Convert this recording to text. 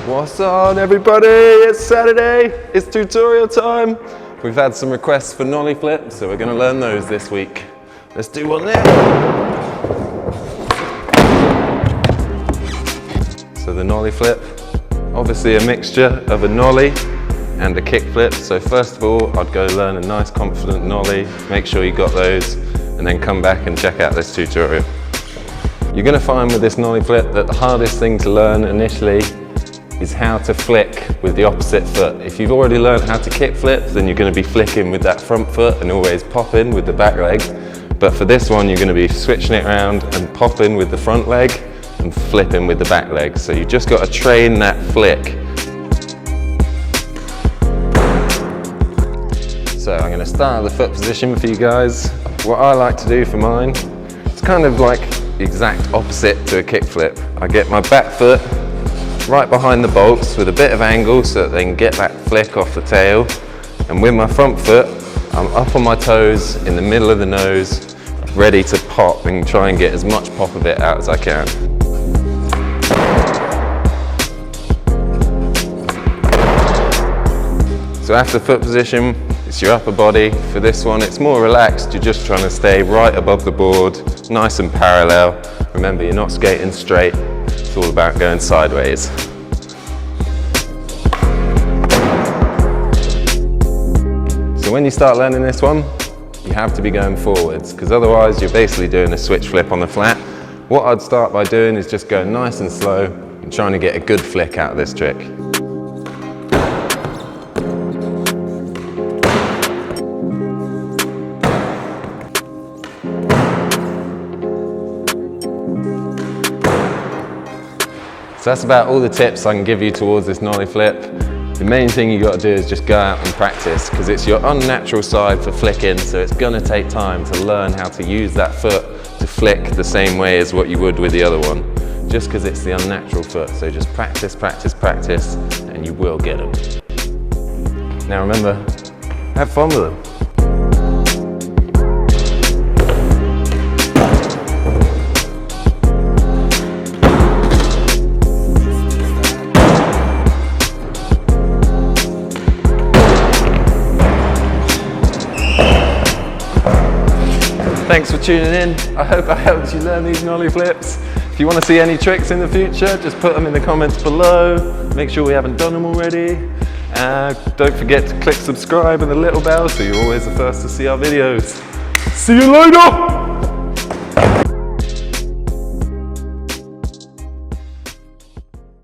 What's on, everybody? It's Saturday, it's tutorial time. We've had some requests for nollie flips, so we're going to learn those this week. Let's do one now. So the nollie flip, obviously a mixture of a nollie and a kickflip. So first of all, I'd go learn a nice confident nollie, make sure you got those, and then come back and check out this tutorial. You're going to find with this nollie flip that the hardest thing to learn initially is how to flick with the opposite foot. If you've already learned how to kick flip, then you're going to be flicking with that front foot and always popping with the back leg. But for this one, you're going to be switching it around and popping with the front leg and flipping with the back leg. So you just got to train that flick. So I'm going to start at the foot position for you guys. What I like to do for mine, it's kind of like the exact opposite to a kick flip. I get my back foot right behind the bolts with a bit of angle so that they can get that flick off the tail. And with my front foot, I'm up on my toes in the middle of the nose, ready to pop and try and get as much pop of it out as I can. So after foot position, it's your upper body. For this one, it's more relaxed. You're just trying to stay right above the board, nice and parallel. Remember, you're not skating straight. It's all about going sideways. So when you start learning this one, you have to be going forwards, because otherwise you're basically doing a switch flip on the flat. What I'd start by doing is just going nice and slow and trying to get a good flick out of this trick. So that's about all the tips I can give you towards this nollie flip. The main thing you got to do is just go out and practice, because it's your unnatural side for flicking, so it's going to take time to learn how to use that foot to flick the same way as what you would with the other one, just because it's the unnatural foot. So just practice, practice, practice, and you will get them. Now remember, have fun with them. Thanks for tuning in. I hope I helped you learn these nollie flips. If you want to see any tricks in the future, just put them in the comments below. Make sure we haven't done them already. Don't forget to click subscribe and the little bell so you're always the first to see our videos. See you later!